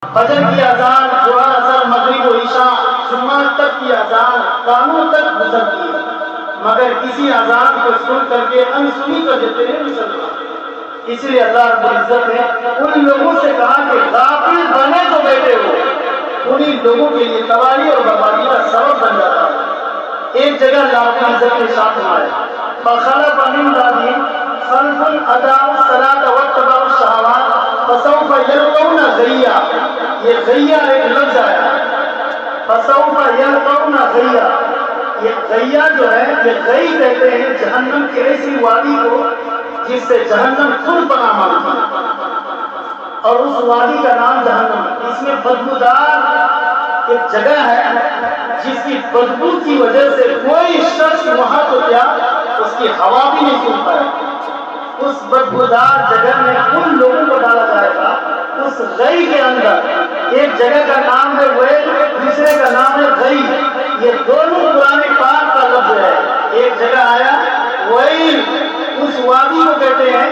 فجر کی اذان، ظہر، عصر، مغرب و عشاء، جمعہ تک کی اذان کانوں تک گزرتی ہے، مگر کسی اذان کو سن کر کے انسنی کر دیتے ہیں مسلمان۔ اس لیے اللہ رب العزت نے ان لوگوں سے کہا کہ غافل بنے تو بیٹھے ہو، انہی لوگوں کے لیے تباہی اور بربادی کا سبب بن جاتا ہے۔ ایک جگہ اللہ رب العزت نے ارشاد فرمایا فخلف من بعدهم خلف اضاعوا الصلاة واتبعوا الشهوات فسوف یلقون غیا۔ یہ غیا ایک لفظ آیا، فسوف یلقون غیا۔ یہ غیا جو ہے، یہ غی کہتے ہیں جہنم کی ایسی وادی کو جس سے جہنم خود پناہ مانگتی ہے، اور اس وادی کا نام جہنم ہے۔ اس میں بدبودار ایک جگہ ہے جس کی بدبو کی وجہ سے کوئی شخص وہاں تو کیا اس کی ہوا بھی نہیں سن پائے۔ اس بدبودار جگہ میں ان لوگوں کو ڈالا جائے گا اس غی کے اندر۔ ایک جگہ کا نام ہے ویل، دوسرے کا نام ہے غی، یہ دونوں قرآن پاک کا لفظ ہے۔ ایک جگہ آیا ویل، اس وادی کو کہتے ہیں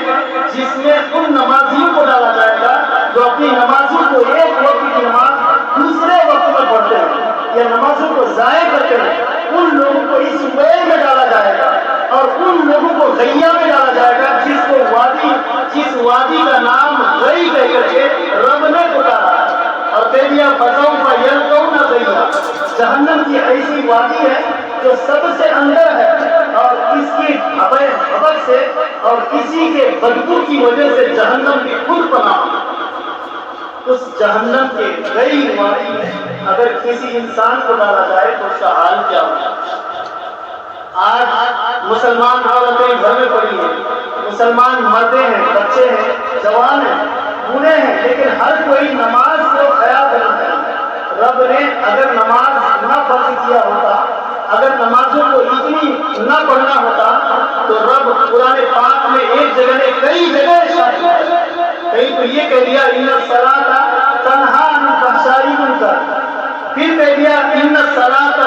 جس میں ان نمازیوں کو ڈالا جائے گا جو اپنی نمازوں کو ایک وقت کی نماز دوسرے وقت میں پڑھتے ہیں یا نمازوں کو ضائع کرتے ہیں، ان لوگوں کو اس ویل میں ڈالا جائے گا، اور ان لوگوں کو غیہ میں ڈالا جائے گا جس وادی کا نام غی کہہ کر کے رب نے پکارا اور کہہ دیا فسوف یلقون غیا۔ جہنم کی ایسی وادی ہے جو سب سے اندر ہے، اور اس کی حبک سے اور کسی کے بدبو کی وجہ سے جہنم کی خود پناہ۔ اس جہنم کے غی وادی میں اگر کسی انسان کو ڈالا جائے تو اس کا حال کیا ہوگا؟ آج مسلمان عورتیں گھر میں پڑی ہیں، مسلمان مردے ہیں، بچے ہیں، جوان ہیں، بوڑھے ہیں، لیکن ہر کوئی نماز کو خیال کرتا ہے۔ رب نے اگر نماز نہ فرض کیا ہوتا، اگر نمازوں کو اتنی نہ پڑھنا ہوتا تو رب قرآن پاک میں ایک جگہ نے کئی جگہ ارشاد کیا ہے۔ کہیں تو یہ کہہ دیا ان الصلاۃ تنہا عن الفحشاء والمنکر، پھر کہہ دیا ان الصلاۃ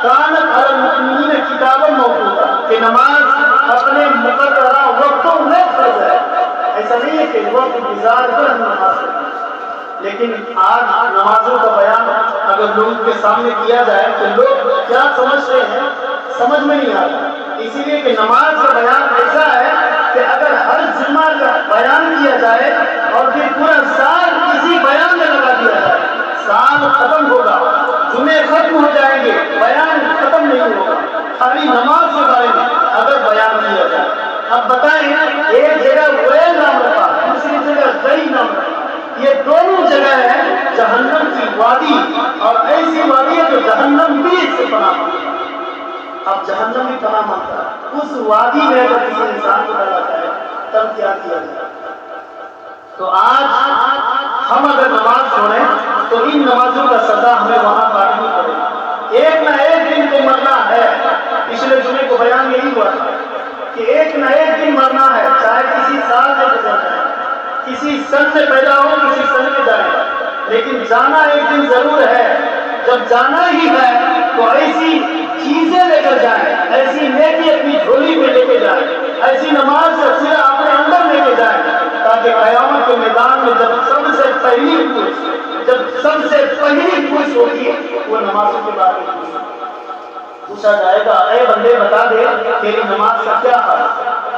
کانت علی المؤمنین کتابا موقوتا، کہ نماز اپنے مقررہ وقتوں میں فرض ہے۔ ایسا نہیں ہے کہ وقت گزار کر ہم نماز پڑھیں، لیکن آج نمازوں کا بیان اگر لوگوں کے سامنے کیا جائے تو لوگ کیا سمجھتے ہیں سمجھ میں نہیں آتا۔ اسی لیے کہ نماز کا بیان ایسا ہے کہ اگر ہر جمعہ کا بیان کیا جائے اور پھر پورا سال کسی بیان میں لگا دیا جائے، سال ختم ہوگا، جمعے ختم ہو جائیں گے، بیان ختم نہیں ہوگا۔ خالی نماز کے بارے میں اگر بیان کیا جائے، اب بتائیں ایک جگہ ویل نام رکھا، دوسری جگہ غی نام رکھا، یہ دونوں جگہ ہے جہنم کی وادی، اور ایسی وادی ہے جو جہنم بھی اس سے پناہ مانگتا ہے۔ اب جہنم بھی پناہ مانگتا ہے، اس وادی میں اگر کسی انسان کو ڈالا جائے تب کیا کیا جائے؟ تو آج ہم اگر نماز چھوڑیں تو ان نمازوں کا سزا ہمیں وہاں کاٹنی پڑے گی۔ ایک نہ ایک دن تو مرنا ہے۔ پچھلے جمعے کو بیان یہی ہوا تھا کہ ایک نہ ایک دن مرنا ہے، چاہے کسی سال میں گزر جائے، کسی سن میں پیدا ہو کسی سن میں جائے، لیکن جانا ایک دن ضرور ہے۔ جب جانا ہی ہے تو ایسی چیزیں لے کر جائیں، ایسی نیکی اپنی جھولی میں لے کے جائیں، ایسی نماز کا سیرہ اپنے اندر لے کے جائیں، تاکہ قیامت کے میدان میں جب سب سے پہلی پوچھ ہوگی وہ نمازوں کے بارے میں پوچھا جائے گا، اے بندے بتا دے تیری نماز کا کیا حال ہے؟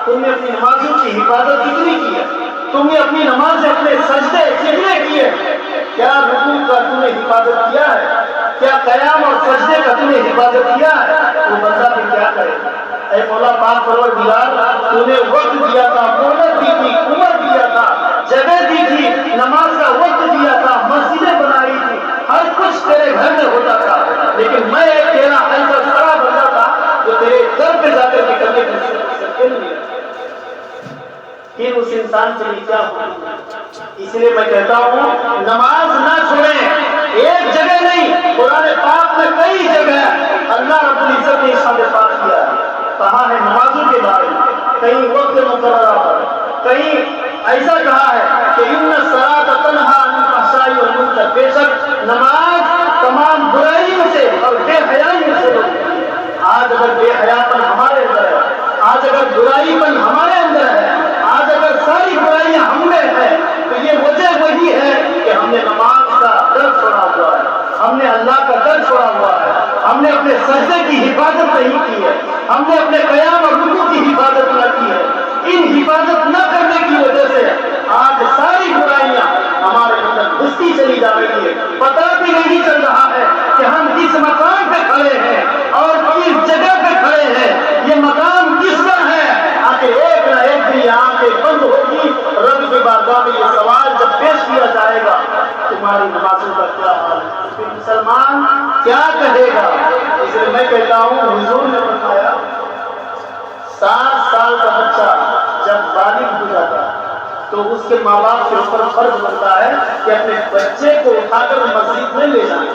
تم نے اپنی نمازوں کی حفاظت کتنی کی ہے؟ تم نے اپنی نماز سے اپنے سجدے کتنے کیے؟ کیا رکوع کا تم نے حفاظت کیا ہے؟ کیا قیام اور سجدے کا تم نے حفاظت کیا ہے؟ وہ بندہ بھی کیا کرے؟ اے مولا پاک پروردگار، تو نے وقت دیا تھا، مہلت دی تھی، عمر دیا تھا، جگہ دی تھی، نماز کا وقت دیا تھا، مسجدیں بنائی تھی، ہر کچھ تیرے گھر میں ہوتا تھا، لیکن میں ایک تیرا ایسا سارا بندہ تھا جو تیرے در پہ جا کر کے کرنے کی نہیں، پھر اس انسان کے لیے کیا ہوگا؟ اس لیے میں کہتا ہوں نماز نہ چھوڑیں۔ ایک جگہ نہیں، قرآن پاک میں کئی جگہ اللہ رب العزت نے ارشاد پاک کیا ہے، کہا ہے نمازوں کے بارے میں، کہیں وقت مقررہ پر، کہیں ایسا کہا ہے کہ ان الصلاۃ تنہا عن الفحشاء والمنکر، بے شک نماز تمام برائیوں سے اور بے حیائیوں سے روکتی ہے۔ آج اگر بے حیا پن ہمارے اندر ہے، آج اگر برائی پن ہمارے اندر ہے، آج اگر ساری برائیاں ہم میں ہے، تو یہ وجہ وہی ہے کہ ہم نے نماز سجدے کی حفاظت نہیں کی ہے، ہم نے اپنے قیام اور رکوع کی حفاظت نہ کی ہے، ان حفاظت نہ کرنے کی وجہ سے آج ساری برائیاں ہمارے اندر گھستی چلی جا رہی ہے، پتہ بھی نہیں چل رہا ہے کہ ہم کس مقام پہ کھڑے ہیں اور کس جگہ پہ کھڑے ہیں، یہ مقام کس کا ہے؟ آخر ایک نہ ایک دن یہ آنکھیں بند ہوگی، رب کی بارگاہ میں یہ سوال جب پیش کیا جائے گا تمہاری نمازوں کا کیا حال ہے، پھر مسلمان کیا کہے گا؟ اس لیے میں کہتا ہوں حضور نے فرمایا 7 سال کا بچہ جب بالغ ہو جاتا ہے تو اس کے ماں باپ کے اوپر فرض بنتا ہے کہ اپنے بچے کو اٹھا کر مسجد میں لے جائیں،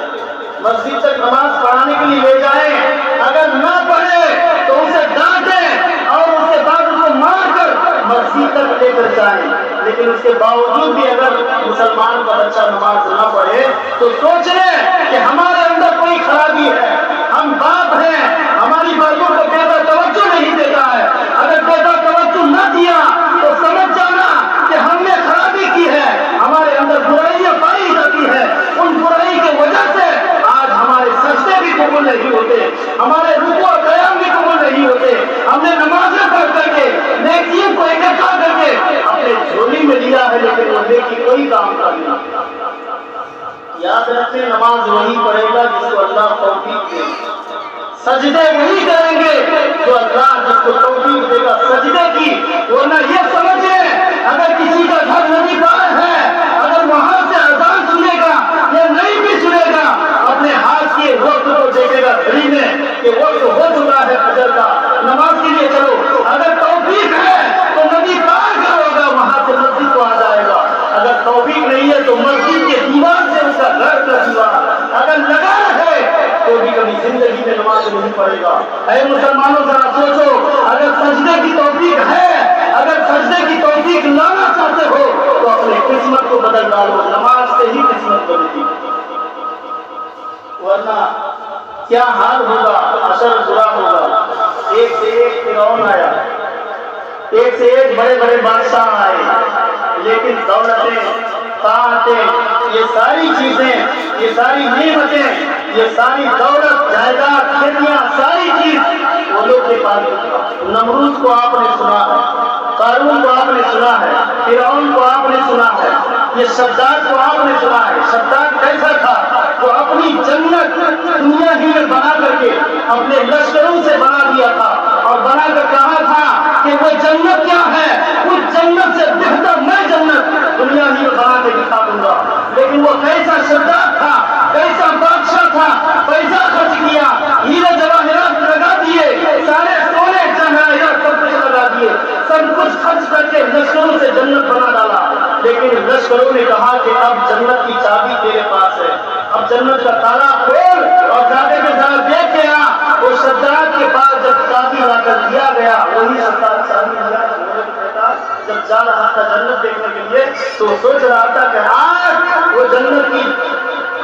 مسجد تک نماز پڑھانے کے لیے لے جائیں، اگر نہ پڑھے تو اسے ڈانٹیں اور اس کے بعد اس کو مار کر مسجد تک لے کر جائیں، لیکن اس کے باوجود بھی اگر مسلمان کا بچہ نماز نہ پڑھے تو سوچ لیں کہ ہمارے اندر کوئی خرابی ہے، ہم باپ ہیں، ہماری باتوں کو بیٹا توجہ نہیں دیتا ہے، اگر بیٹا توجہ نہ دیا تو سمجھ جانا کہ ہم نے خرابی کی ہے، ہمارے اندر برائیاں پائی جاتی ہے، ان برائی کی وجہ سے آج ہمارے سجدے بھی قبول نہیں ہوتے، ہمارے رکوع اور قیام بھی قبول نہیں ہوتے، ہم نے نمازیں پڑھ کر کے نیکیوں کو اکٹھا کر کے اپنے جھولی میں لیا ہے، لیکن وہ نیکی کوئی کام کا نہیں۔ یاد رکھیں نماز وہی پڑھے گا جس کو اللہ توفیق دے، سجدے وہی کریں گے جو اللہ جس کو توفیق دے گا سجدے کی، ورنہ یہ سمجھیں اگر کسی کا گھر نبی پار ہے، اگر وہاں سے اذان سنے گا یا نہیں بھی سنے گا، اپنے ہاتھ کے وقت کو دیکھے گا گھڑی میں کہ وقت ہو چکا ہے فجر کا، نماز کے لیے چلو، اگر توفیق ہے تو نبی پار کا ہوگا وہاں سے مسجد کو آ جائے گا، اگر توفیق نہیں ہے تو مسجد کے دیوار سے اس کا گھر کا دیوار اگر لگا رہے تو بھی کبھی زندگی میں نماز نہیں پڑھے گا۔ اے مسلمانوں ذرا سوچو، اگر سجدے کی توفیق ہے، اگر سجدے کی توفیق لانا چاہتے ہو تو اپنی قسمت کو بدل ڈالو، نماز سے ہی قسمت بدلتی، ورنہ کیا حال ہوگا، اثر برا ہوگا۔ ایک سے ایک فرعون آیا، ایک سے ایک بڑے بڑے بادشاہ آئے، لیکن دولتیں، طاقتیں، یہ ساری چیزیں، یہ ساری نعمتیں، یہ ساری دولت، جائیداد، کھیتیاں، ساری چیز وہ لوگ کے پاس۔ نمرود کو آپ نے سنا ہے، قارون کو آپ نے سنا ہے، فرعون کو آپ نے سنا ہے، یہ شداد کو آپ نے سنا ہے۔ شداد کیسا تھا؟ جو اپنی جنت دنیا ہی میں بنا کر کے اپنے لشکروں سے بنا دیا تھا، اور بنا کر کہا تھا کہ وہ جنت کیا ہے، اس جنت سے بہتر میں جنت دنیا ہی میں بنا کے دکھا دوں گا۔ لیکن وہ کیسا شداد تھا، کیسا بادشاہ تھا، پیسہ خرچ کیا، ہیرے جواہرات لگا دیے، سارے سونے جواہرات سب کچھ لگا دیے، سب کچھ خرچ کر کے لشکروں سے جنت بنا ڈالا، لیکن لشکروں نے کہا کہ اب جنت کی چابی تیرے پاس ہے، اب جنت کا تالا کھول اور جا کے ذرا دیکھ کے آ۔ وہ شداد کے پاس جب چابی لا کر دیا گیا، وہی شداد چابی لیا جب جا رہا تھا جنت دیکھنے کے لیے تو سوچ رہا تھا کہ آج وہ جنت کی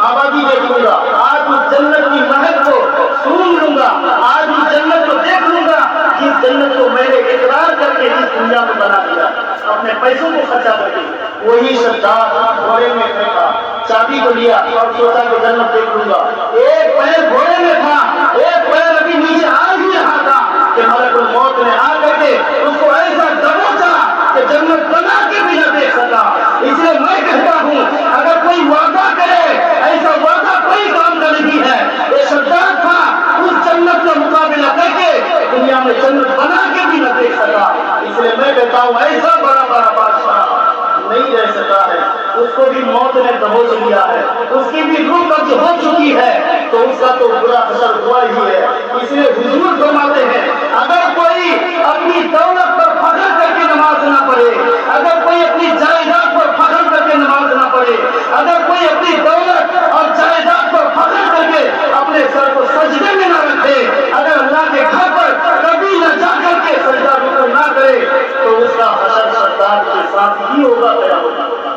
آبادی دیکھوں گا، آج اس جنت کی مہک کو سون لوں گا، آج اس جنت کو دیکھ لوں گا جس جنت کو میں نے اقرار کر کے اس دنیا میں بنا دیا اپنے پیسوں کو خرچا کر کے۔ وہی شداد گھوڑے میں بیٹھا، چابی کو لیا اور سوچا کہ جنت دیکھ لوں گا، ایک پیر گھوڑے میں تھا، ایک پیر ابھی نیچے آ ہی رہا تھا کہ ملک الموت نے آ کر کے اس کو ایسا دبوچا کہ جنت بنا کے بھی نہ دیکھ سکا۔ اس لیے میں کہتا ہوں اگر کوئی وعدہ کرے ایسا وعدہ کوئی کام کا نہیں ہے۔ یہ شداد تھا، اس جنت کا مقابلہ کر کے دنیا میں جنت بنا کے بھی نہ دیکھ سکا۔ اس لیے میں کہتا ہوں ایسا بڑا بڑا بادشاہ نہیں رہ سکا ہے، اس کو بھی موت نے دبوچ لیا ہے، اس کی بھی روح قبض ہو چکی ہے، تو اس کا تو برا اثر ہوا ہی ہے۔ اس لیے حضور فرماتے ہیں اگر کوئی اپنی دولت پر فخر کر کے نماز نہ پڑھے، اگر کوئی اپنی جائیداد پر فخر کر کے نماز نہ پڑھے، اگر کوئی اپنی دولت اور جائیداد پر فخر کر کے اپنے سر کو سجدے میں نہ رکھے، اگر اللہ کے گھر پر کبھی نہ جا کر کے سجدہ رکوع نہ کرے تو اس کا حشر شداد کے ساتھ ہی ہوگا، قیامت ہوگا۔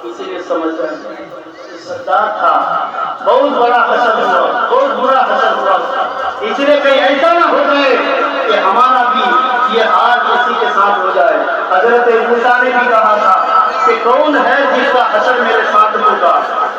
اسی لیے سمجھ جائیں شداد تھا، بہت بڑا حشر ہوا، بہت برا حشر ہوا، اس لیے کہیں ایسا نہ ہو جائے کہ ہمارا بھی یہ حال اسی کے ساتھ ہو جائے۔ حضرت موسیٰ نے بھی کہا تھا کہ کون ہے جس کا حشر میرے ساتھ ہوگا،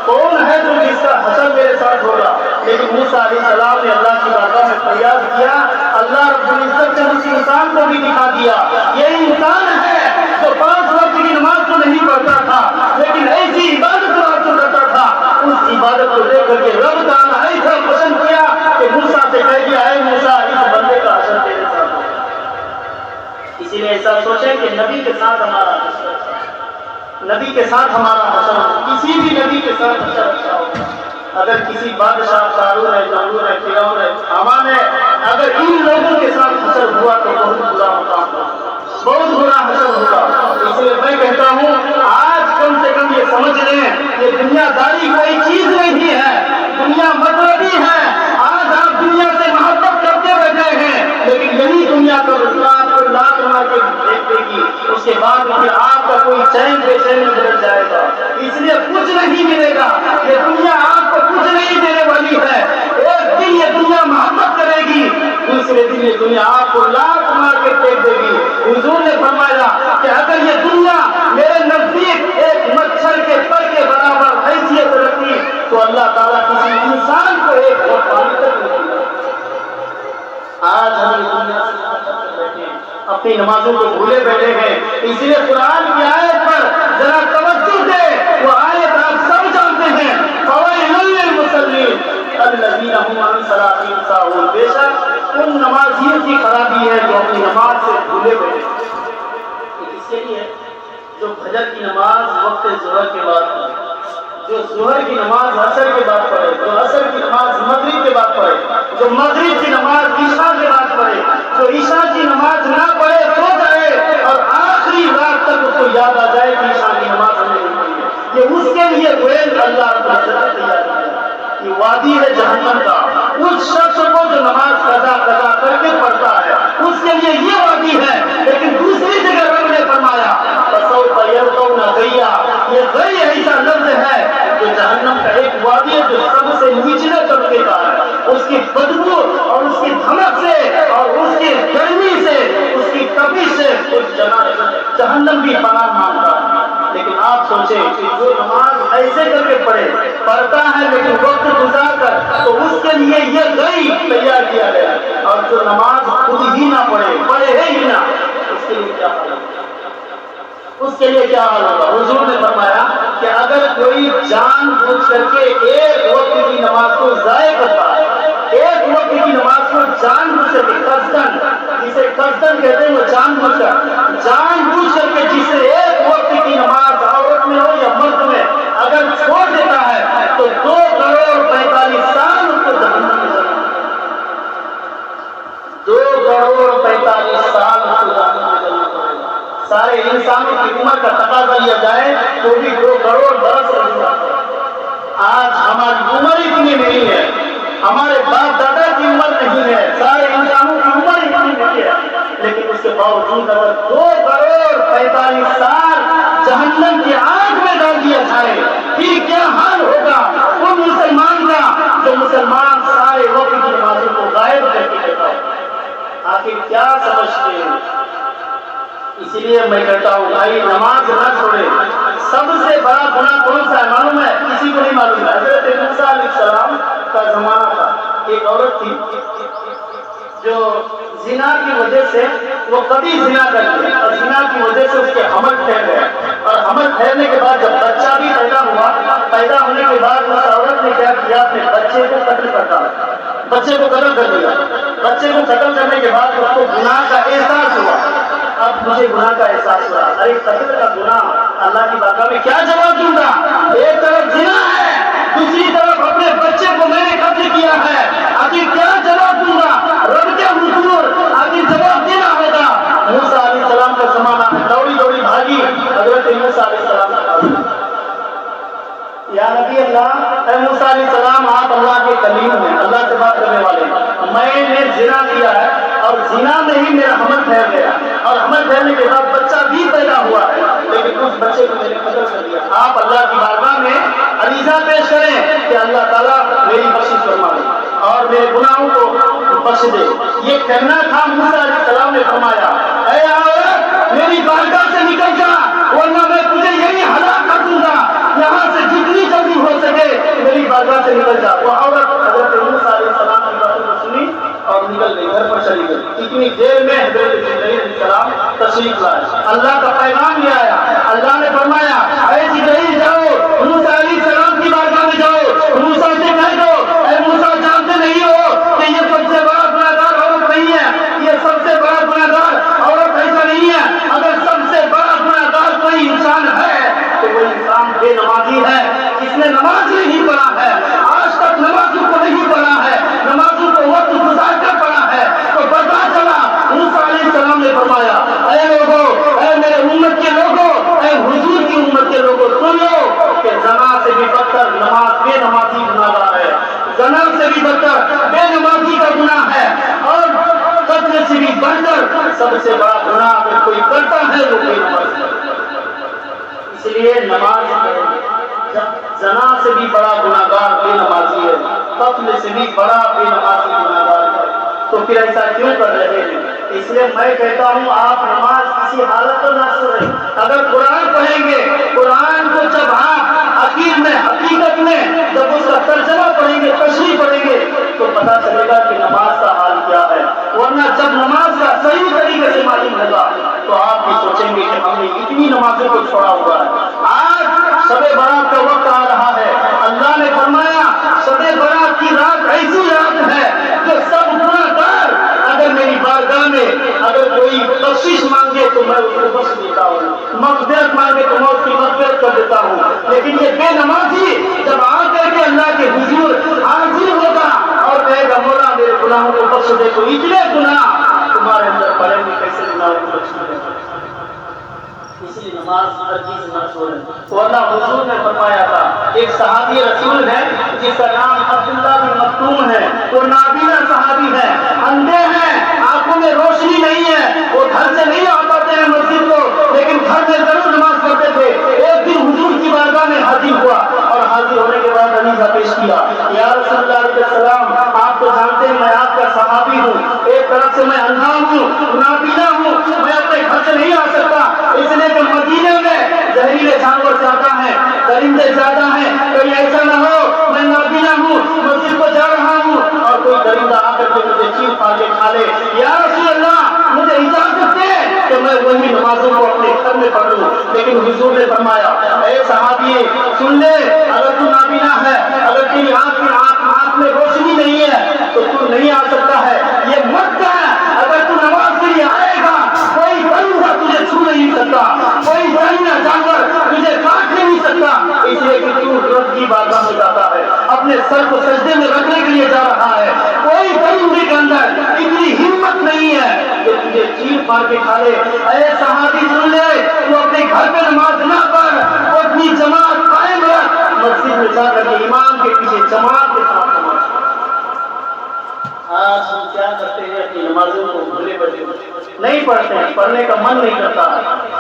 کون ہے جو جس کا حشر میرے ساتھ ہوگا، لیکن موسیٰ علیہ السلام نے اللہ کی بارگاہ میں فریاد کیا، اللہ رب العزت نے اس انسان کو بھی دکھا دیا، یہ انسان ہے جو 5 وقت کی نماز تو نہیں پڑھتا تھا لیکن ایسی عبادت کرتا تھا، اس عبادت کو دیکھ کر کے رب تعالیٰ ایسا پسند کیا کہ موسیٰ سے کہہ دیا، اے موسیٰ اس بندے کا حشر تیرے ساتھ ہوگا۔ اسی لیے ایسا سوچیں کہ نبی کے ساتھ ہمارا حشر، نبی کے ساتھ ہمارا حشر، کسی بھی نبی کے ساتھ حشر اچھا ہوگا۔ اگر کسی بادشاہ، قارون ہے، نمرود ہے، فرعون ہے، حامان ہے، اگر ان لوگوں کے ساتھ حشر ہوا تو بہت برا مقام ہوگا، بہت برا حشر ہوگا۔ اس لیے میں کہتا ہوں آج کم سے کم یہ سمجھ لیں کہ دنیا داری کوئی چیز نہیں ہے، دنیا مطلبی ہے۔ آج آپ دنیا سے محبت کرتے بیٹھے ہیں لیکن یہی دنیا کو آپ کو لاکھ مار کے دیکھ دے گی، اس کے بعد پھر آپ کا کوئی چین بے چین میں بدل جائے گا۔ اس لیے کچھ نہیں ملے گا، یہ دنیا آپ کو کچھ نہیں دینے والی ہے۔ ایک دن یہ دنیا محبت کرے گی، دوسرے دن یہ دنیا آپ کو لاکھ مار کے پھینک دے گی۔ حضور نے فرمایا کہ اگر یہ دنیا میرے نزدیک ایک مچھر کے پر کے برابر حیثیت رکھتی تو اللہ تعالیٰ کسی انسان کو ایک وقت پانی تک نہیں دیتا۔ آج ہم اس دنیا سے محبت کر بیٹھے ہیں، اپنی نمازوں کو بھولے بیٹھے ہیں۔ اس لیے قرآن کی آیت پر ذرا توجہ دے، وہ آیت آپ سب جانتے ہیں، فویل للمصلین الذین هم عن صلاتهم ساہون۔ بے شک ان نمازیوں کی خرابی ہے جو اپنی نماز سے بھولے بیٹھے ہیں۔ یہ کس کے لیے؟ جو فجر کی نماز وقت ظہر کے بعد پڑھے، جو ظہر کی نماز عصر کے بعد پڑھے، جو عصر کی نماز مغرب کے بعد پڑھے، جو مغرب کی نماز عشاء کے بعد پڑھے، جو عشاء کی نماز نہ پڑھے سو جائے اور آخری رات تک اس کو یاد آ جائے کہ عشاء کی نماز ہم نے نہیں پڑھی ہے، یہ اس کے لیے ویل اللہ رب العزت نے تیار کیا ہے۔ یہ وادی ہے جہنم کا، اس شخص کو جو نماز قضا کر کے پڑھتا ہے اس کے لیے یہ وادی ہے۔ لیکن دوسری جگہ رب نے فرمایا فسوف یلقون غیا، یہ غی ایسا لفظ ہے جو جہنم کا ایک وادی ہے جو سب سے نچلے طبقے کا ہے، اس کی بدبو اور اس کی دھمک سے اور اس کی گرمی سے، اس کی تپش سے جہنم بھی پناہ مانگتا ہے۔ لیکن آپ سوچیں کہ جو نماز ایسے کر کے پڑھتا ہے لیکن وقت گزار کر، تو اس کے لیے یہ غی تیار کیا گیا، اور جو نماز خود ہی نہ پڑھے ہی نہ، اس کے لیے کیا حال ہوگا؟ اس کے لیے کیا حال ہوگا؟ حضور نے فرمایا کہ اگر کوئی جان بوجھ کر کے ایک وقت کی نماز کو ضائع کرتا ہے، ایک وقت کی نماز کو جان بوجھ کر کے، قصدن، جسے قصدن کہتے ہیں وہ جان بوجھ کر کے جسے ایک وقت کی نماز عورت میں ہو یا مرد میں اگر چھوڑ دیتا ہے تو 2 کروڑ 45 سال اس کو جہنم میں جلنا ہے۔ 2 کروڑ 45 سال اس کو جہنم میں جلنا پڑے گا۔ سارے انسانوں کی عمر کا تقاضا لیا جائے تو بھی 2 کروڑ برس لگتا ہے۔ آج ہماری عمر اتنی نہیں ہے، ہمارے باپ دادا کی عمر نہیں ہے، سارے انسانوں کی عمر اتنی نہیں ہے، لیکن اس کے باوجود اگر 2 کروڑ 45 سال جہنم کی آگ میں ڈال دیا جائے پھر کیا حال ہوگا وہ مسلمان کا جو مسلمان سارے وقت کی نمازوں کو غائب کر کے دیتا ہے؟ آخر کیا سمجھتے ہیں؟ اسی لیے میں کہتا ہوں بھائی نماز نہ چھوڑے۔ سب سے بڑا گناہ کون سا ہے معلوم ہے؟ کسی کو نہیں معلوم ہے۔ حضرت موسیٰ علیہ السلام کا زمانہ تھا، ایک عورت تھی جو زنا کی وجہ سے وہ کبھی زنا کرتی اور زنا کی وجہ سے اس کے حمل ٹھہر گیا، اور حمل ٹھہرنے کے بعد جب بچہ بھی پیدا ہوا، پیدا ہونے کے بعد اس عورت نے کیا کیا؟ اپنے بچے کو قتل کرتا ہے، بچے کو قتل کر دیا۔ بچے کو قتل کرنے کے بعد اس کو گناہ کا احساس ہوا، اب مجھے گناہ کا احساس ہوا، ارے قتل کا گناہ اللہ کی بارگاہ میں کیا جواب دوں گا؟ ایک طرف زنا ہے، دوسری طرف اپنے بچے کو میں نے قتل کیا ہے، آخر کیا جواب دوں گا؟ رب کے حضور آخر جواب دینا ہوگا۔ موسیٰ علیہ السلام کا زمانہ میں دوڑی بھاگی حضرت موسیٰ علیہ السلام کا حاضر، یا نبی اللہ، اے موسیٰ علیہ السلام آپ اللہ کے کلیم ہیں، اللہ سے بات کرنے والے، میں نے زنا کیا ہے اور زنا میں ہی میرا حمل ٹھہر گیا، اور حمل ٹھہرنے کے بعد بچہ بھی پیدا ہوا ہے، لیکن اس بچے کو میں نے قتل کر دیا۔ آپ اللہ کی بارگاہ میں عریضہ پیش کریں کہ اللہ تعالیٰ میری بخشش فرما دے اور میرے گناہوں کو بخش دے۔ یہ کرنا تھا۔ موسیٰ علیہ السلام نے فرمایا اے عورت میری بارگاہ سے نکل جا ورنہ میں تجھے یہی ہلاک کر دوں گا، یہاں سے جتنی جلدی ہو سکے میری بارگاہ سے نکل جا۔ وہ عورت حضرت موسیٰ اللہ کا پیغام لے آیا. اللہ نے فرمایا اے جبرائیل جاؤ موسیٰ علیہ السلام کی بارگاہ میں جاؤ, موسیٰ سے کہہ دو اے موسیٰ جانتے نہیں ہو کہ یہ سب سے بڑا گناہگار عورت نہیں ہے, یہ سب سے بڑا گناہگار عورت ایسا نہیں ہے. اگر سب سے بڑا گناہگار کوئی انسان ہے تو وہ انسان بے نمازی ہے, جس نے نماز نہیں پڑھا ہے, آج تک نمازوں کو نہیں پڑھا ہے, نمازوں کو وقت گزار کر پڑھا ہے. تو پتہ چلا موسیٰ علیہ السلام نے فرمایا اے لوگوں, اے میرے امت کے لوگوں, اے حضور کی امت کے لوگوں, سن لو کہ زنا سے بھی بدتر نماز بے نمازی گناہگار ہے. زنا سے بھی بدتر بے نمازی کا گناہ ہے, اور قتل سے بھی بڑھ کر سب سے بڑا گناہ اگر کوئی کرتا ہے وہ بے نمازی ہے. اس لیے نماز زنا سے بھی بڑا گناہگار بے نمازی ہے, قتل سے بھی بڑا بے نمازی گناہگار ہے. تو پھر ایسا کیوں کر رہے ہیں؟ اس لیے میں کہتا ہوں آپ نماز کسی حالت پر نہ چھوڑیں. اگر قرآن پڑھیں گے, قرآن کو جب آپ حقیقت میں جب اس کا ترجمہ پڑھیں گے, تشریح پڑھیں گے, تو پتہ چلے گا کہ نماز کا حال کیا ہے. ورنہ جب نماز کا صحیح طریقے سے معلوم ہوگا تو آپ بھی سوچیں گے کہ ہم نے اتنی نمازوں کو چھوڑا ہوا ہے. آج شب برات کا وقت آ رہا ہے. اللہ نے فرمایا شب برات کی رات ایسی رات ہے جو سب گناہگار اگر میری بارگاہ میں اگر کوئی بخشش مانگے تو میں اس کو بخش دیتا ہوں, مغفرت مانگے تو میں اس کی مغفرت کر دیتا ہوں. لیکن یہ بے نمازی جب آ کر کے اللہ کے حضور حاضر ہوگا اور کہے گا مولا میرے گناہوں کو بخش دے, تو اتنے گناہ تمہارے اندر پڑیں گے کیسے گناہوں کو بخش دے. اس لیے نماز ہر چیز نہ چھوڑیں. تو اللہ حضور نے فرمایا تھا, ایک صحابی رسول ہے جس کا نام عبداللہ بن مکتوم ہے, وہ نابینا صحابی ہے, اندھے ہیں, آنکھوں میں روشنی نہیں ہے, وہ گھر سے نہیں آ پاتے ہیں مسجد کو, لیکن گھر میں ضرور نماز پڑھتے تھے. ایک دن حضور کی بارگاہ میں حاضر ہوا اور حاضر ہونے کے بعد عریضہ پیش کیا, یا رسول اللہ علیہ السلام آپ تو جانتے ہیں میں آپ کا صحابی ہوں, ایک طرف سے میں اندھا ہوں, نابینا ہوں, میں اپنے گھر سے نہیں آ سکتا, اس لیے کہ مدینے میں زہریلے جانور زیادہ ہیں, درندے زیادہ ہیں, کہیں ایسا نہ ہو میں نابینا ہوں, مسجد کو جا رہا ہوں اور کوئی درندہ آ کر کے مجھے چیر پھاڑ کے کھا لے. یا رسول اللہ مجھے اجازت دے کہ میں وہی نمازوں کو اپنے گھر میں پڑھ لوں. لیکن حضور نے فرمایا اے صحابی سن لے, اگر تو نابینا ہے, اگر تیری آنکھ میں روشنی نہیں ہے تو تو نہیں آ سکتا ہے. یہ مت ہے, اگر تو نماز کے لیے آئے گا کوئی درندہ تجھے چھو نہیں سکتا, کوئی زہریلا جانور تجھے کاٹ نہیں سکتا, اس لیے کہ تو رب کی بارگاہ میں جاتا ہے, اپنے سر کو سجدے میں رکھنے کے لیے جا رہا ہے. کوئی درندے کے اندر اتنی ہمت نہیں ہے کہ تجھے چیر پھاڑ کے کھا لے. اے صحابی سن لے, تو اپنے گھر پہ نماز نہ پڑھ, اور اپنی جماعت قائم رکھ, مسجد میں جا کر کے امام کے پیچھے جماعت کے ساتھ نماز پڑھ. آج ہم کیا کرتے ہیں کہ نمازوں کو بھولے بجے نہیں پڑھتے ہیں, پڑھنے کا من نہیں کرتا,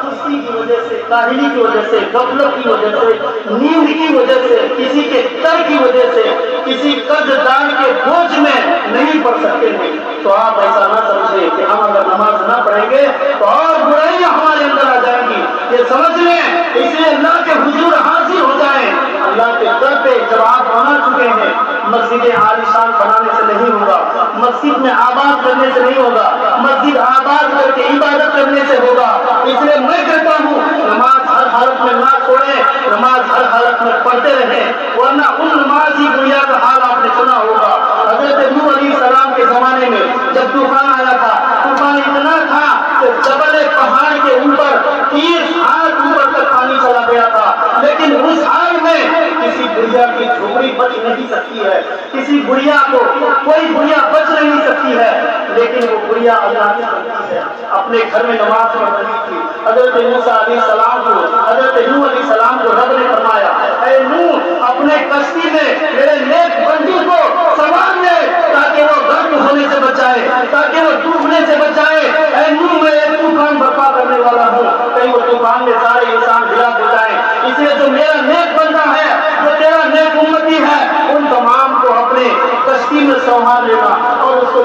سستی کی وجہ سے, کاہلی کی وجہ سے, غفلت کی وجہ سے, نیند کی وجہ سے, کسی کے ڈر کی وجہ سے, کسی قرض دار کے بوجھ میں نہیں پڑھ سکتے ہیں. تو آپ ایسا نہ سمجھیں کہ ہم اگر نماز نہ پڑھیں گے تو اور برائیاں ہمارے اندر آ جائیں گی, یہ سمجھ لیں. اس لیے اللہ کے حضور حاضر ہو جائیں, اللہ کے در پہ جب آپ بنا چکے ہیں, مسجد عالیشان بنانے سے نہیں ہوگا, مسجد میں آباد کرنے سے نہیں ہوگا, مسجد آباد کر کے عبادت کرنے سے ہوگا. اس لیے میں کہتا ہوں نماز ہر حالت میں نہ چھوڑیں, نماز ہر حالت میں پڑھتے رہیں, ورنہ ان نمازی دنیا کا حال آپ نے سنا ہوگا. حضرت نوح علیہ السلام کے زمانے میں جب طوفان آیا تھا, طوفان اتنا تھا کہ جبل پہاڑ کے اوپر 30 ہاتھ اوپر تک پانی چلا گیا تھا, لیکن اس حال میں کسی بڑھیا کی جھوپڑی بچ نہیں سکتی ہے, کسی بڑھیا کو کوئی بڑھیا بچ نہیں سکتی ہے, لیکن وہ بڑھیا اللہ کی بنتی ہے, اپنے گھر میں نماز پڑھ رہی تھی. حضرت موسیٰ علیہ السلام کو, حضرت نوح علیہ السلام کو رب نے فرمایا اے نوح اپنے کشتی میں میرے نیک بندی کو سوار لے تاکہ وہ غرق ہونے سے بچائے, تاکہ وہ ڈوبنے سے بچائے. اے نوح میں ایک طوفان برپا کرنے والا ہوں, کہیں وہ طوفان میں سارے انسان ہلاک ہو جائیں. اس لیے جو میرا نیک بندہ ہے, جو تیرا نیک امتی ہے, ان تمام کو اپنے کشتی میں سنبھال لینا اور اس کو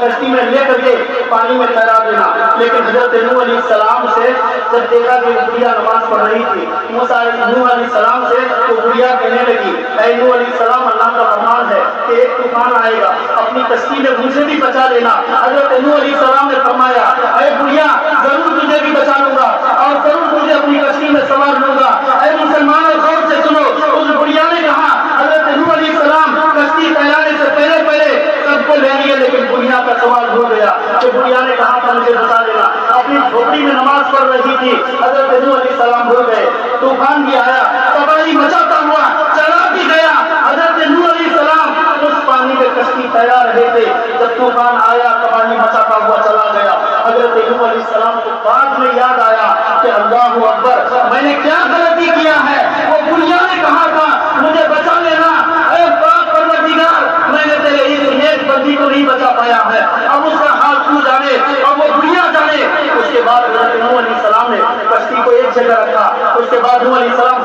کشتی میں لے کر کے پانی میں ٹھہرا دینا. لیکن حضرت نوح علیہ السلام سے جب دیکھا کہ وہ بڑھیا نماز پڑھ رہی تھی, نوح علیہ السلام سے وہ بڑھیا کہنے لگی اے نوح علیہ السلام اللہ کا فرمان ہے کہ ایک طوفان آئے گا, اپنی کشتی میں مجھے بھی بچا لینا. حضرت نوح علیہ السلام نے فرمایا اے بڑھیا ضرور تجھے بھی بچا لوں گا, میں سوار لوں گا۔ اے مسلمانوں غور سے سنو، اس بڑھیا نے کہا حضرت نوح علیہ السلام کشتی تیرانے سے پہلے سب کو لے لیے، لیکن بڑھیا کا سوال ہو گیا کہ بڑھیا نے کہا تھا مجھے بتا دینا، اپنی جھوپڑی میں نماز پڑھ رہی تھی، حضرت نوح علیہ السلام بھول گئے، طوفان بھی آیا، تباہی مچاتا ہوا چلا بھی گیا۔ حضرت نوح علیہ السلام اس پانی میں کشتی تیار رہے تھے، جب طوفان آیا تباہی مچاتا ہوا چلا گیا۔ حضرت نوح علیہ السلام کو بعد میں یاد آیا کہ اللہ اکبر، میں نے کیا غلطی کیا ہے، وہ بڑھیا نے کہا تھا مجھے بچا لینا، اے پاک پروردگار میں نے تیرے اس نیک بندی کو نہیں بچا پایا ہے، اب اس کا حال تو جانے اور وہ بڑھیا جانے۔ اس کے بعد حضرت نوح علیہ السلام نے کشتی کو ایک جگہ رکھا، اس کے بعد نوح علیہ السلام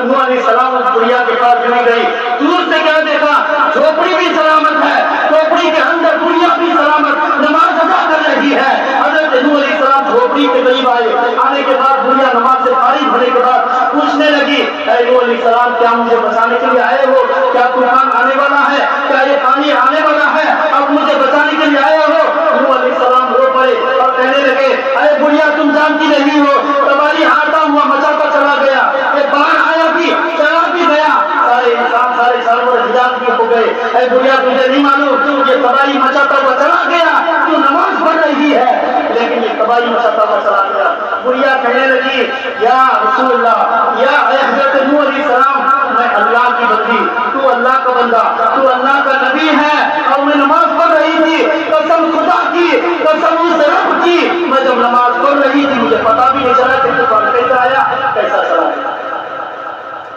نوح علیہ السلام اس بڑھیا کے پاس چلی گئی، دور سے کیا دیکھا، جھوپڑی بھی سلامت ہے، جھوپڑی کے اندر بڑھیا بھی سلامت نماز ادا کر رہی ہے۔ حضرت نوح علیہ السلام جھوپڑی کے قریب آئے، آنے کے بعد بڑھیا نماز سے فارغ ہونے کے بعد پوچھنے لگی، اے نوح علیہ السلام کیا مجھے بچانے کے لیے آئے ہو، کیا طوفان آنے والا ہے، کیا یہ پانی آنے والا ہے، اب مجھے بچانے کے لیے آئے ہو؟ نوح علیہ السلام رو پڑے اور کہنے لگے، اے بڑھیا تم جانتی نہیں ہو، تباہی آتا ہوا مچاتا چلا گیا، یہ باڑھ آیا بھی چلا بھی گیا، سارے انسان سارے جانور ہلاک بھی ہو گئے، اے بڑھیا تجھے نہیں معلوم یہ تباہی مچاتا ہوا چلا گیا، تو نماز پڑھ رہی ہے لیکن یہ تباہی مچاتا ہوا چلا گیا۔ بڑھیا کہنے لگی، یا رسول اللہ، یا اے حضرت نوح علیہ السلام، میں اللہ کی بندی، تو اللہ کا بندہ، تو اللہ کا نبی ہے، اور میں نماز پڑھ رہی تھی، قسم خدا کی، قسم اس رب کی، میں جب نماز پڑھ رہی تھی مجھے پتا بھی نہیں چلا کہ طوفان کیسا آیا کیسا چلا گیا۔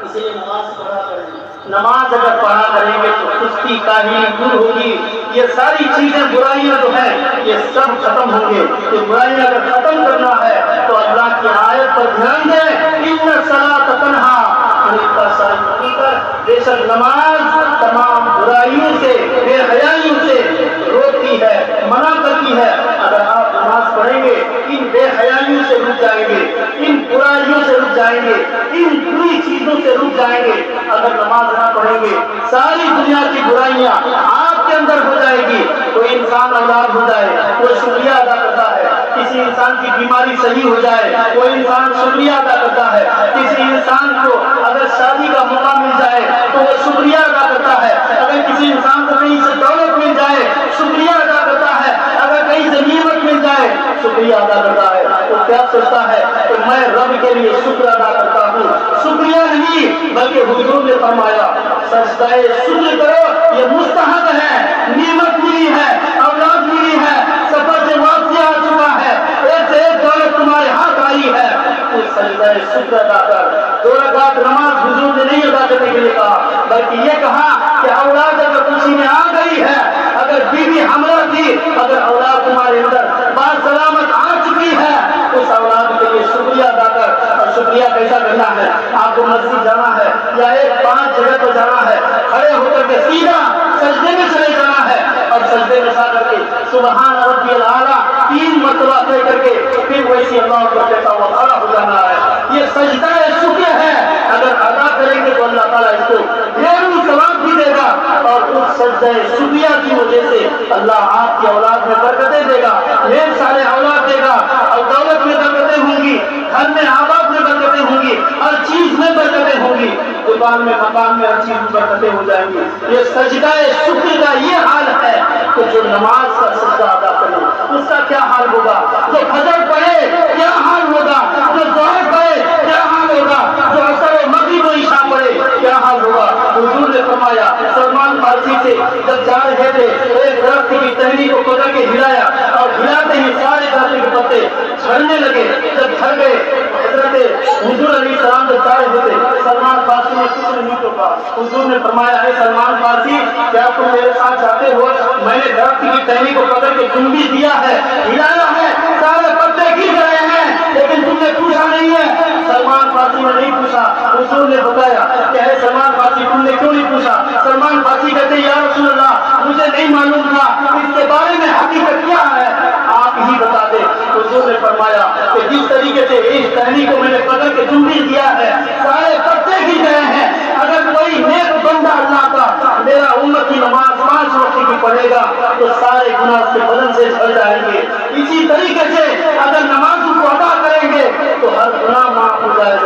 اسی لیے نماز پڑھا کریں، نماز اگر پڑھا کریں گے تو سستی کاہلی دور ہوگی، یہ ساری چیزیں برائیاں جو ہیں یہ سب ختم ہوں گے۔ یہ برائیاں اگر ختم کرنا ہے تو اللہ کی آیت پر دھیان دیں، ان الصلاۃ تنہا عن الفحشاء والمنکر، بے شک نماز تمام برائیوں سے بے حیائیوں سے روکتی ہے، منع کرتی ہے۔ اگر آپ نماز پڑھیں گے ان بے حیائیوں سے رک جائیں گے، ان برائیوں سے رک جائیں گے، ان بری چیزوں سے رک جائیں گے۔ اگر نماز نہ پڑھیں گے ساری دنیا کی برائیاں آپ کے اندر ہو جائے گی۔ کوئی انسان اولاد ہو جائے وہ شکریہ ادا کرتا ہے، کسی انسان کی بیماری صحیح ہو جائے کوئی انسان شکریہ ادا کرتا ہے، کسی انسان کو اگر شادی کا موقع مل جائے تو وہ شکریہ ادا کرتا ہے، اگر کسی انسان کو کہیں سے دولت مل جائے شکریہ ادا کرتا ہے، اگر کہیں سے نعمت مل جائے شکریہ ادا کرتا ہے۔ تو کیا سوچتا ہے کہ میں رب کے لیے شکر ادا کرتا ہوں؟ شکریہ نہیں بلکہ حضور نے فرمایا سجدہ شکر کرو، یہ مستحب ہے، نعمت ملی ہے، اولاد ملی ہے، سفر سے واپسی آ چکا ہے، ایک سے ایک دولت تمہارے ہاتھ آئی ہے، تو سجدہ شکر ادا کر۔ 2 رکعت نماز حضور نے نہیں ادا کرنے کے لیے کہا بلکہ یہ کہا کہ اولاد اگر خوشی میں آ گئی ہے، اگر بیوی حاملہ تھی، اگر اولاد تمہارے اندر بات سلامت آ چکی ہے، اس اولاد کے لیے شکریہ ادا کر۔ اور شکریہ کیسا کرنا ہے؟ آپ کو مسجد جانا ہے یا ایک 5 جگہ پر جانا ہے، کھڑے ہو کر کے سیدھا سجدے میں چلے جانا ہے اور سجدے میں جا کر کے سبحان ربی الاعلیٰ 3 مرتبہ کہہ کر کے پھر ویسے اللہ کو کہتا ہوا کھڑا ہو جانا ہے۔ یہ سجدہ شکر ہے، اگر ادا کریں گے تو اللہ تعالیٰ اس کو ڈھیروں ثواب بھی دے گا، اور اس سجدہ شکریہ کی وجہ سے اللہ آپ کی اولاد میں برکتیں دے گا، ڈھیر سارے اولاد دے گا، اور دولت میں برکتیں ہوں گی، گھر میں آباد میں برکتیں ہوں گی، ہر چیز میں برکتیں ہوں گی، دکان میں مکان میں ہر چیز میں برکتیں ہو جائیں گی۔ یہ سجدہ شکر کا یہ حال ہے کہ جو نماز کا سجدہ ادا کرے اس کا کیا حال ہوگا، جو فجر پڑھے کیا حال ہوگا، جو ظہر پڑھے کیا حال ہوگا، جو عصر و مغرب و عشاء پڑھے کیا حال ہوگا۔ حضور نے فرمایا سلمان فارسی سے جب جا رہے تھے ایک درخت کی ٹہنی کو پکڑ کے ہلایا اور ہلاتے ہی سارے درخت کے پتے جھڑنے لگے، جب جھڑ گئے حضرت حضور علیہ السلام جب جا رہے تھے سلمان فارسی نے کچھ نہیں ٹوکا۔ حضور نے فرمایا اے سلمان فارسی کیا تم میرے ساتھ جاتے ہو؟ میں نے درخت کی ٹہنی کو پکڑ کے چنبی دیا ہے، ہلایا ہے، سارے پتے گر گئے ہیں لیکن تم نے پوچھا نہیں ہے۔ سلمان فارسی نے نہیں پوچھا۔ حضور نے بتایا کہ اے سلمان فارسی تم نے کیوں نہیں پوچھا؟ سلمان فارسی کہتے ہیں یا رسول اللہ مجھے نہیں معلوم تھا اس کے بارے میں حقیقت کیا ہے، آپ ہی بتا دیں۔ حضور نے فرمایا کہ جس طریقے سے اس ٹہنی کو میں نے پکڑ کے چنبی دیا ہے سارے پتے گر گئے ہیں، اگر کوئی نیک بندہ اللہ کا میرا امت کی نماز 5 وقت کی پڑھے گا تو سارے گناہ اس کے بدن سے جھڑ جائیں گے۔ اسی طریقے سے اگر نماز کو ادا کریں گے تو ہر گناہ معاف ہو جائے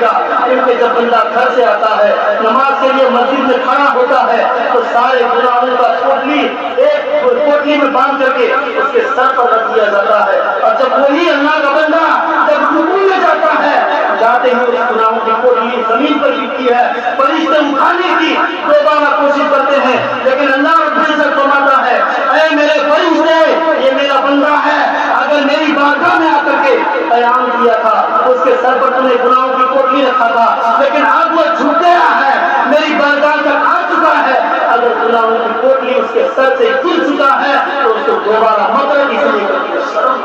گا، کیونکہ جب بندہ گھر سے آتا ہے نماز کے لیے مسجد میں کھڑا ہوتا ہے تو سارے گناہوں کا پوٹلی ایک پوٹلی میں باندھ کر کے اس کے سر پر رکھ دیا جاتا ہے، اور جب وہی اللہ کا بندہ جب رکوع میں جاتا ہے جاتے ہی اس گناہوں کی پوٹلی زمین پر گرتی ہے، فرشتے اٹھانے کی دوبارہ کوشش کرتے ہیں، لیکن اللہ رب العزت فرماتا ہے اے میرے فرشتے یہ میرا بندہ ہے، اگر میری بارگاہ میں آ کر کے قیام کیا تھا اس کے سر پر تم نے گناہوں کی پوٹلی رکھا تھا، لیکن اب وہ جھک گیا ہے میری بارگاہ تک آ چکا ہے، اگر گناہوں کی پوٹلی اس کے سر سے گر چکا ہے تو اس کو دوبارہ مت رکھ، اس لیے کہ شرم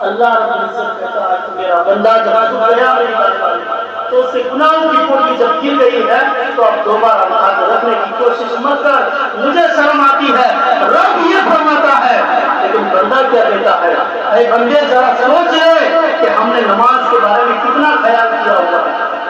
اللہ رب العزت کہتا ہے کہ میرا بندہ جب جھک گیا میری بارگاہ میں تو اس سے گناہوں کی پوٹلی جب گر گئی ہے تو اب دوبارہ اٹھا کر رکھنے کی کوشش مت کر، مجھے شرم آتی ہے، رب یہ فرماتا ہے۔ لیکن بندہ کیا کہتا ہے، اے بندے ذرا سوچ لے کہ ہم نے نماز کے بارے میں کتنا خیال کیا ہوگا،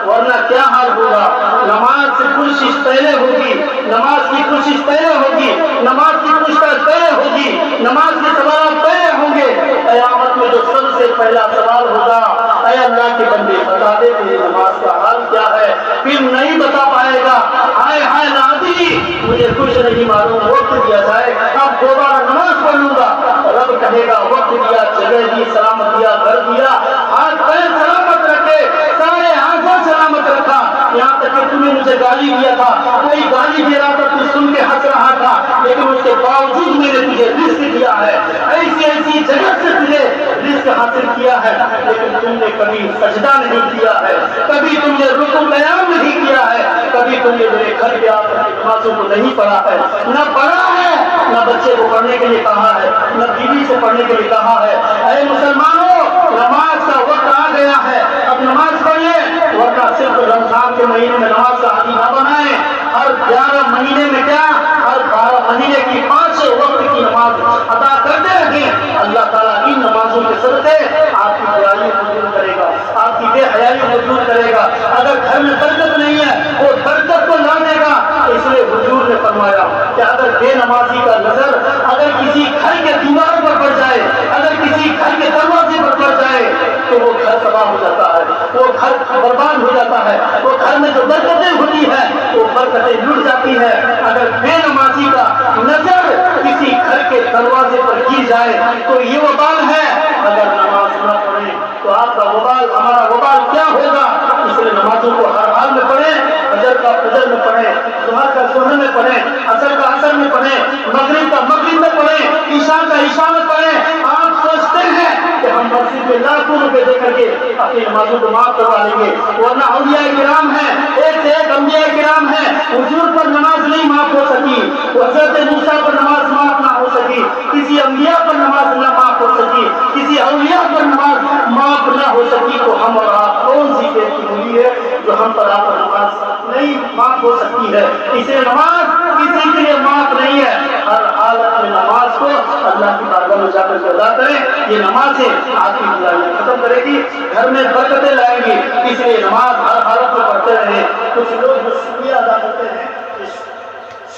ورنہ کیا حال ہوگا، نماز سے کوشش پہلے ہوگی، نماز کی کوشش پہلے ہوگی، نماز کی پوچھتاچھ پہلے ہوگی، نماز کے سوالات پہلے ہوں گے، قیامت میں جو سب سے پہلا سوال ہوگا اے اللہ کے بندے بتا دے تیری نماز کا حال کیا ہے، پھر نہیں بتا پائے گا، ہائے ہائے نادری مجھے کچھ نہیں معلوم، وقت دیا جائے اب دوبارہ نماز پڑھ لوں گا، رب کہے گا وقت دیا، جگہ دی، سلامت دیا، گھر دیا، ہاتھ پیر سلامت رکھے، سارے ہاتھوں سلامت رکھا، یہاں تک کہ تم نے مجھے گالی دیا تھا، کوئی گالی دے رہا تھا تو سن کے ہنس رہا تھا، لیکن اس کے باوجود میں نے تجھے رزق دیا ہے، ایسی ایسی جگہ سے تجھے رزق حاصل کیا ہے، لیکن تم نے کبھی سجدہ نہیں کیا ہے، کبھی تم نے رکوع قیام نہیں کیا ہے، کبھی تم نے میرے گھر کے آ کر نمازوں کو نہیں پڑھا ہے، نہ پڑھا ہے، نہ بچے کو پڑھنے کے لیے کہا ہے، نہ بیوی سے پڑھنے کے لیے کہا ہے۔ اے مسلمانوں نماز کا وقت آ گیا ہے، اب نماز پڑھیے، ورنہ صرف رمضان کے مہینے میں نماز کا عادی نہ بنائیں، ہر 11 مہینے میں کیا ہر 12 مہینے کی 5 وقت کی نماز ادا کرتے رہیں، اللہ تعالیٰ ان نمازوں کے صدقے آپ کی برائی کو دور کرے گا، آپ کی بے حیائی کو دور کرے گا، اگر گھر میں برکت نہیں ہے وہ برکت کو لا دے گا، اس لیے حضور نے فرمایا کہ اگر بے نمازی کا نظر اگر کسی گھر کے دیوار پر پڑ جائے، اگر کسی گھر کے دروازے پر پڑ جائے تو وہ گھر تباہ ہو جاتا ہے، وہ گھر برباد ہو جاتا ہے، وہ گھر میں جو برکتیں ہوتی ہیں وہ برکتیں لٹ جاتی ہیں، اگر بے نمازی کا نظر کسی گھر کے دروازے پر گر جائے تو یہ وبال ہے، اگر نماز نہ پڑھیں تو آپ کا وبال ہمارا وبال کیا ہوگا، اس لیے نمازوں کو ہر حال میں پڑھیں، فجر کا فجر میں پڑھیں، ظہر کا ظہر میں پڑھیں، عصر کا عصر میں پڑھیں، مغرب کا مغرب میں پڑھیں، عشاء کا عشاء میں پڑھیں۔ آپ سوچتے ہیں کہ ہم مسجد میں لاکھوں روپے دے کر کے اپنی نمازوں کو معاف کروا لیں گے، ورنہ اولیاء کرام ہیں، ایک سے ایک انبیاء کرام ہیں، حضور پر نماز نہیں معاف ہو سکی، حضرت موسیٰ پر نماز معاف نہ ہو سکی، کسی انبیاء پر نماز نہ معاف ہو سکی، کسی اولیاء پر نماز معاف نہ ہو سکی، تو ہم اور آپ کون سی بےتی ہوئی ہے جو ہم پر آپ پر نماز نہیں معاف ہو سکتی ہے، اسے نماز کسی کے لیے معاف نہیں ہے، ہر حالت میں نماز کو اللہ کی بارگاہ میں جا کر ادا کریں، یہ نمازیں آپ کی برائیاں ختم کرے گی، گھر میں برکتیں لائیں گی، اس لیے نماز ہر حالت میں پڑھتے رہیں۔ کچھ لوگ جو شکریہ ادا کرتے ہیں،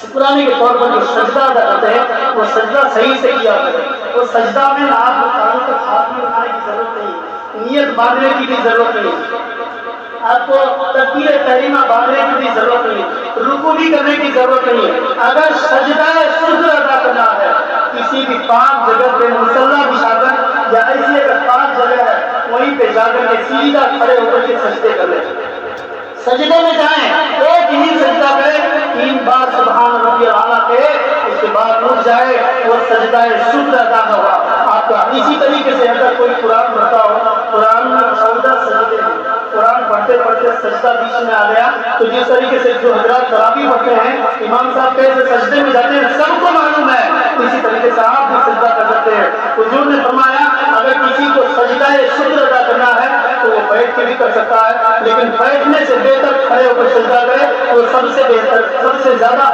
شکرانے کے طور پر جو سجدہ ادا کرتے ہیں وہ سجدہ صحیح سے کیا کریں، وہ سجدہ میں آپ کو تعلق تک ہاتھ میں اٹھانے کی ضرورت نہیں، نیت باندھنے کی بھی ضرورت نہیں، آپ کو تکبیر تحریمہ باندھنے کی بھی ضرورت نہیں، رکوع بھی کرنے کی ضرورت نہیں، اگر سجدہ شکر ادا کرنا ہے کسی بھی پاک جگہ پہ مصلی بچھا کر یا ایسی اگر پاک جگہ ہے وہیں پہ جا کر کے سیدھا کھڑے ہو کر کے سجدے کر لیں، سجدے میں جائیں، ایک ہی سجدہ کریں، 3 بار سبحان ربی الاعلیٰ کہے، اس کے بعد اٹھ جائے، وہ سجدہ شکر ادا ہوا آپ کا۔ اسی طریقے سے اگر کوئی قرآن پڑھتا ہو، قرآن میں 14 سجدے ہیں، قرآن پڑھتے پڑھتے سجدہ بیچ میں آ گیا تو جس طریقے سے جو حضرات تراویح پڑھتے ہیں امام صاحب کیسے سجدے میں جاتے ہیں سب کو معلوم ہے، اسی طریقے سے آپ بھی سجدہ کر سکتے ہیں۔ حضور نے فرمایا اگر کسی کو سجدہ شکر ادا کرنا ہے تو وہ بیٹھ کے بھی کر سکتا ہے، لیکن بیٹھنے سے بہتر کھڑے ہو کر سجدہ کرے، وہ سب سے بہتر، سب سے زیادہ